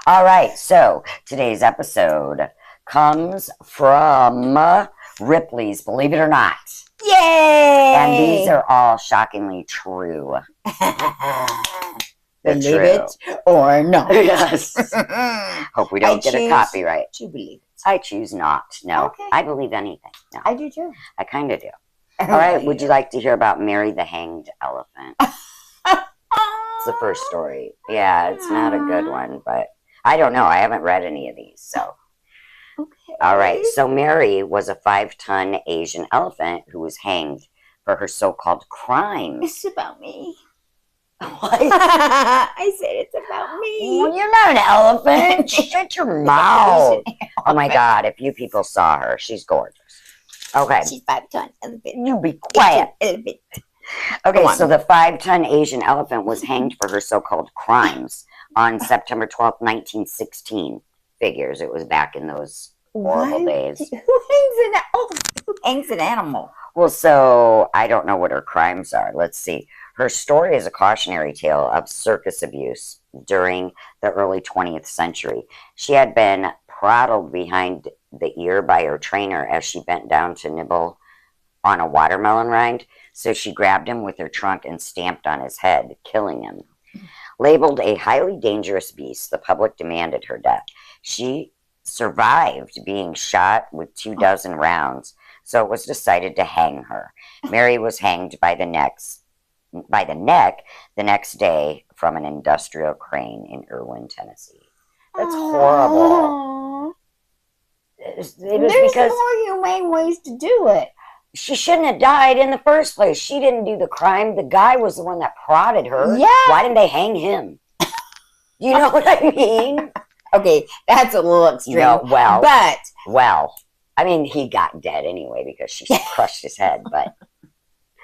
All right, so today's episode comes from Ripley's, believe it or not. Yay! And these are all shockingly true. Believe it or not. Yes. Hope we don't get a copyright. To believe it. I choose not. No. Okay. I believe anything. No. I do too. I kind of do. All right, would you like to hear about Mary the Hanged Elephant? It's the first story. Yeah, it's not a good one, but I don't know. I haven't read any of these, so. Okay. All right, so Mary was a 5-ton Asian elephant who was hanged for her so-called crimes. It's about me. What? I said it's about me. Well, you're not an elephant. Shut your mouth. Oh my God, if you people saw her, she's gorgeous. Okay. She's 5-ton elephant. You be quiet. Elephant. Okay, so the 5-ton Asian elephant was hanged for her so-called crimes on September 12th, 1916. Figures, it was back in those horrible days. Who hangs an animal? Well, so I don't know what her crimes are. Let's see. Her story is a cautionary tale of circus abuse during the early 20th century. She had been throttled behind the ear by her trainer as she bent down to nibble on a watermelon rind. So she grabbed him with her trunk and stamped on his head, killing him. Labeled a highly dangerous beast, the public demanded her death. She survived being shot with 24 rounds, so it was decided to hang her. Mary was hanged by the neck the next day from an industrial crane in Irwin, Tennessee. That's horrible. There's more humane ways to do it. She shouldn't have died in the first place. She didn't do the crime. The guy was the one that prodded her. Yeah. Why didn't they hang him? You know what I mean? Okay, that's a little extreme. No, well, I mean, he got dead anyway because she crushed his head. But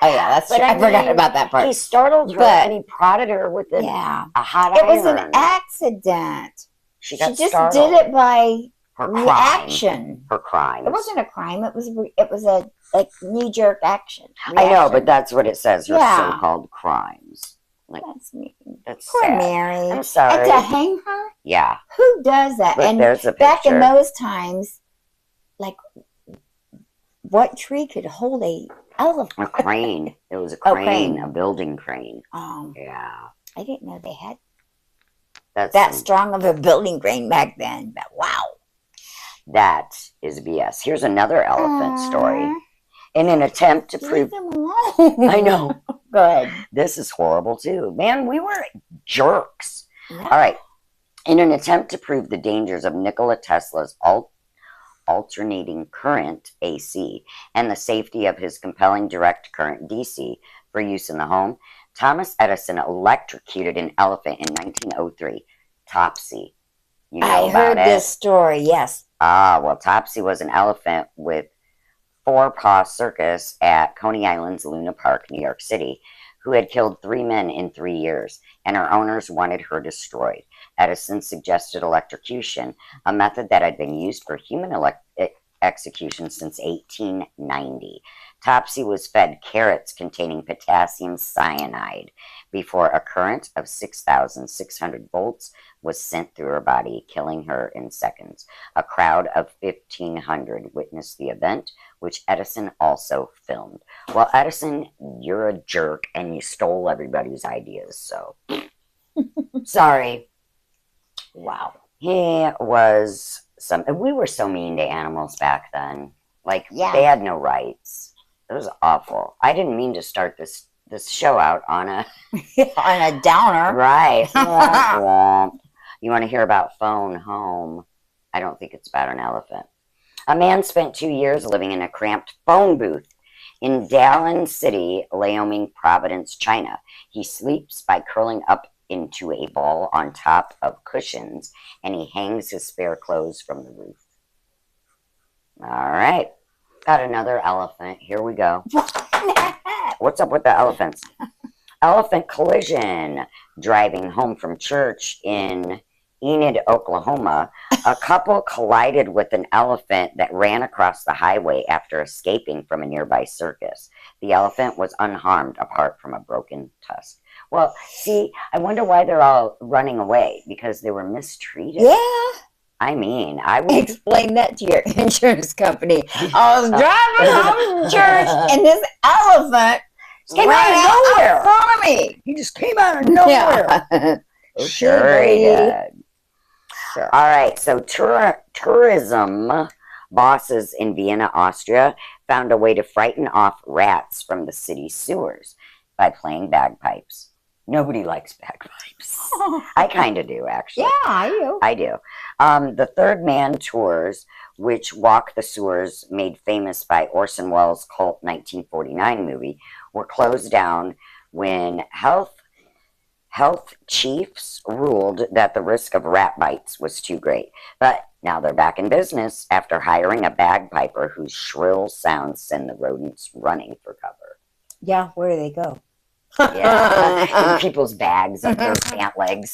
oh yeah, that's true. I forgot about that part. He startled her and he prodded her with a hot iron. It was an accident. She just startled. did it by her reaction. Her crime. It wasn't a crime. It was a knee-jerk action. Reaction. I know, but that's what it says. Her so-called crimes. Like, that's me. That's poor sad. Mary. I'm sorry. And to hang her? Yeah. Who does that? But and there's a back in picture. those times, like, what tree could hold a elephant? A crane. It was a crane, a building crane. Yeah. I didn't know they had that's that strong of a building crane back then. But wow. That is BS. Here's another elephant story. In an attempt to prove... Leave them alone. I know. Good. This is horrible, too. Man, we were jerks. Yeah. All right. In an attempt to prove the dangers of Nikola Tesla's alternating current, AC, and the safety of his compelling direct current, DC, for use in the home, Thomas Edison electrocuted an elephant in 1903. Topsy. You know I heard this story, yes. Well, Topsy was an elephant with Four Paw Circus at Coney Island's Luna Park, New York City, who had killed 3 men in 3 years, and her owners wanted her destroyed. Edison suggested electrocution, a method that had been used for human execution since 1890. Topsy was fed carrots containing potassium cyanide before a current of 6,600 volts was sent through her body, killing her in seconds. A crowd of 1,500 witnessed the event, which Edison also filmed. Well, Edison, you're a jerk, and you stole everybody's ideas, so... Sorry. Wow. He was some... We were so mean to animals back then. Like, they had no rights. It was awful. I didn't mean to start this show out on a... on a downer. Right. You want to hear about Phone Home? I don't think it's about an elephant. A man spent 2 years living in a cramped phone booth in Dallin City, Wyoming, Providence, China. He sleeps by curling up into a ball on top of cushions, and he hangs his spare clothes from the roof. All right. Got another elephant. Here we go. What's up with the elephants? Elephant collision. Driving home from church in Enid, Oklahoma, a couple collided with an elephant that ran across the highway after escaping from a nearby circus. The elephant was unharmed apart from a broken tusk. Well, see, I wonder why they're all running away, because they were mistreated. Yeah. I mean, I would explain that to your insurance company. I was driving home from church, and this elephant came ran out of nowhere in front of me. He just came out of nowhere. Yeah. Sure he did. Sure. All right, so tourism bosses in Vienna, Austria, found a way to frighten off rats from the city's sewers by playing bagpipes. Nobody likes bagpipes. I kind of do, actually. Yeah, I do. I do. The Third Man tours, which walk the sewers made famous by Orson Welles' cult 1949 movie, were closed down when health chiefs ruled that the risk of rat bites was too great. But now they're back in business after hiring a bagpiper whose shrill sounds send the rodents running for cover. Yeah, where do they go? Yeah, in people's bags up their pant legs.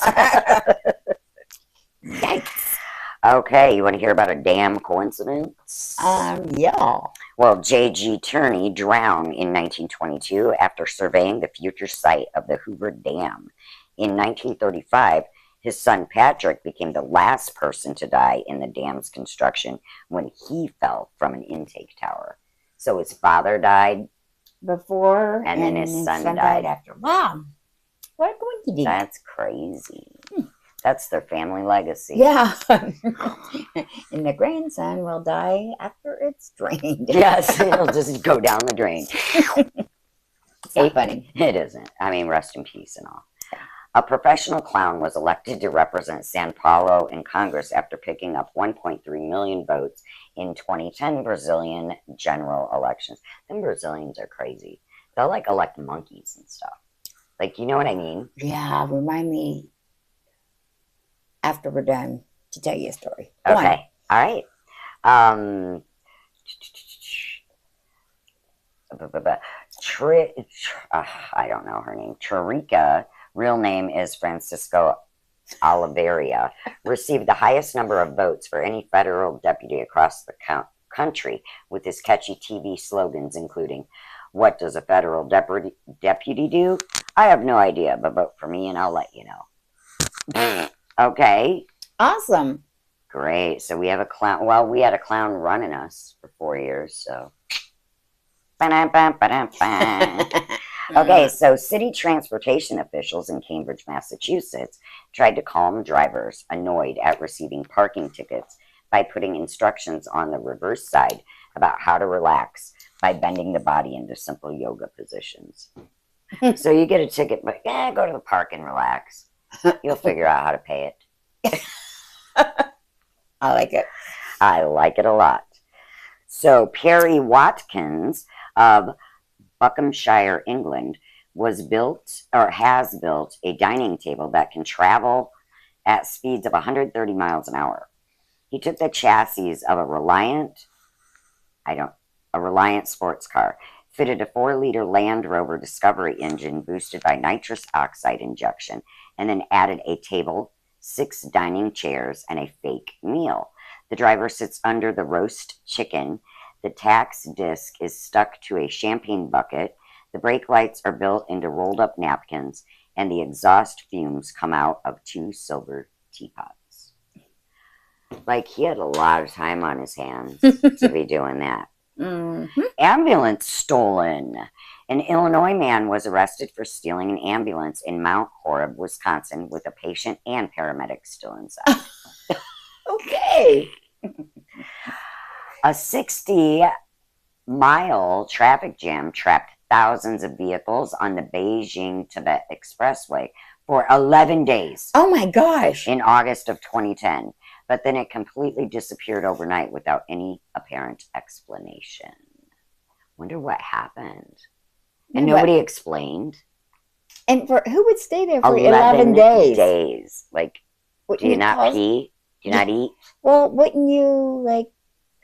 Yikes. Okay, you want to hear about a damn coincidence? Yeah. Well, J.G. Turney drowned in 1922 after surveying the future site of the Hoover Dam. In 1935, his son Patrick became the last person to die in the dam's construction when he fell from an intake tower. So his father died before, and then his son died after. Wow. What a coincidence. That's crazy. That's their family legacy. Yeah. And the grandson will die after it's drained. Yes, it'll just go down the drain. It's not funny. It isn't. I mean, rest in peace and all. A professional clown was elected to represent São Paulo in Congress after picking up 1.3 million votes in 2010 Brazilian general elections. Them Brazilians are crazy. They'll like elect monkeys and stuff. Like, you know what I mean? Yeah, remind me after we're done to tell you a story. Okay. All right. I don't know her name. Chirica, real name is Francisco Oliveira, received the highest number of votes for any federal deputy across the country with his catchy TV slogans, including, "What does a federal deputy do? I have no idea, but vote for me and I'll let you know." Okay. Awesome. Great. So we have a clown. Well, we had a clown running us for 4 years, so. Okay, so city transportation officials in Cambridge, Massachusetts tried to calm drivers annoyed at receiving parking tickets by putting instructions on the reverse side about how to relax by bending the body into simple yoga positions. So you get a ticket, but go to the park and relax. You'll figure out how to pay it. I like it. I like it a lot. So Perry Watkins of Buckinghamshire, England, has built a dining table that can travel at speeds of 130 miles an hour. He took the chassis of a Reliant sports car, fitted a 4-liter Land Rover Discovery engine boosted by nitrous oxide injection, and then added a table, 6 dining chairs, and a fake meal. The driver sits under the roast chicken. The tax disc is stuck to a champagne bucket. The brake lights are built into rolled-up napkins, and the exhaust fumes come out of 2 silver teapots. Like, he had a lot of time on his hands to be doing that. Mm-hmm. Ambulance stolen. An Illinois man was arrested for stealing an ambulance in Mount Horeb, Wisconsin, with a patient and paramedics still inside. Okay. A 60-mile traffic jam trapped thousands of vehicles on the Beijing-Tibet Expressway for 11 days. Oh my gosh. In August of 2010. But then it completely disappeared overnight without any apparent explanation. Wonder what happened. And nobody explained. And for who would stay there for 11 days? Like, do you not pee? Do you not eat? Well, wouldn't you, like...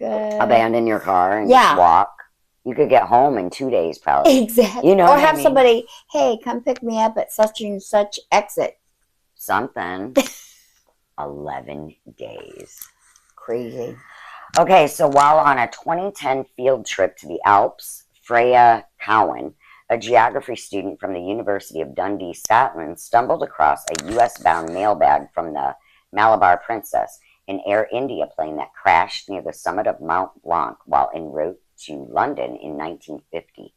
abandon your car and just walk? You could get home in 2 days, probably. Exactly. You know, or have somebody, hey, come pick me up at such and such exit. Something. 11 days. Crazy. Okay, so while on a 2010 field trip to the Alps, Freya Cowan, a geography student from the University of Dundee, Scotland, stumbled across a U.S.-bound mailbag from the Malabar Princess, an Air India plane that crashed near the summit of Mont Blanc while en route to London in 1950.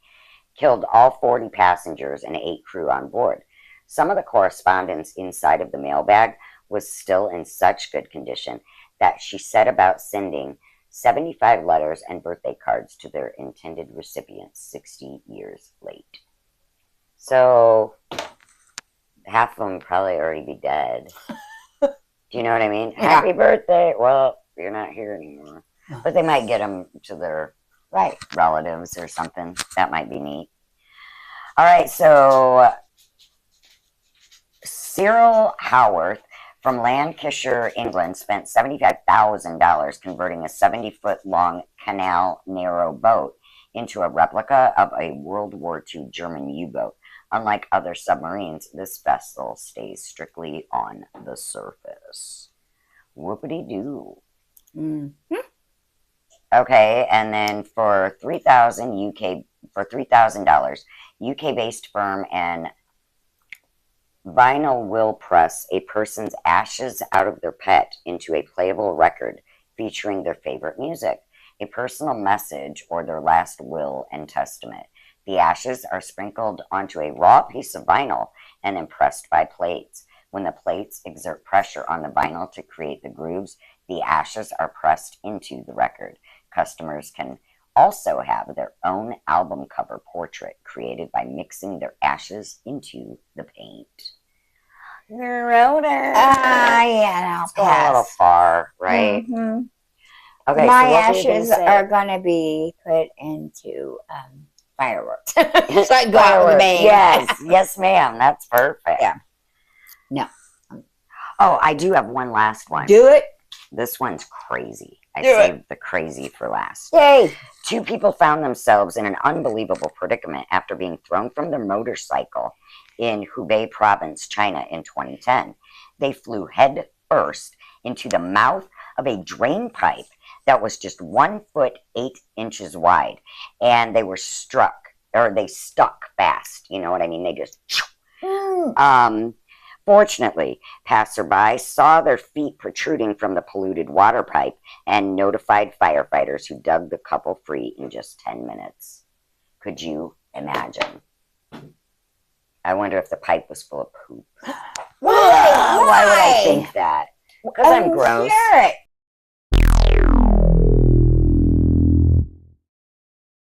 Killed all 40 passengers and 8 crew on board. Some of the correspondence inside of the mailbag was still in such good condition that she set about sending 75 letters and birthday cards to their intended recipients 60 years late. So, half of them probably already be dead. Do you know what I mean? Yeah. Happy birthday! Well, you're not here anymore. But they might get them to their relatives or something. That might be neat. All right, so Cyril Howarth from Lancashire, England, spent $75,000 converting a 70-foot-long canal narrow boat into a replica of a World War II German U-boat. Unlike other submarines, this vessel stays strictly on the surface. Whoopity-doo. Mm-hmm. Okay, and then for $3,000, UK-based firm and vinyl will press a person's ashes out of their pet into a playable record featuring their favorite music, a personal message, or their last will and testament. The ashes are sprinkled onto a raw piece of vinyl and then pressed by plates. When the plates exert pressure on the vinyl to create the grooves, the ashes are pressed into the record. Customers can also have their own album cover portrait created by mixing their ashes into the paint. Yeah, it's going a little far, right? Mm-hmm. Okay, my so what ashes are going to be put into fireworks. So I go out with a bang. Yes, ma'am. That's perfect. Yeah. No. Oh, I do have one last one. Do it. This one's crazy. I saved the crazy for last. Yay. 2 people found themselves in an unbelievable predicament after being thrown from their motorcycle in Hubei province, China in 2010. They flew head first into the mouth of a drain pipe that was just 1 foot 8 inches wide, and they stuck fast. You know what I mean? They just Fortunately, passerby saw their feet protruding from the polluted water pipe and notified firefighters who dug the couple free in just 10 minutes. Could you imagine? I wonder if the pipe was full of poop. Why would I think that? Because I'm gross. Sure.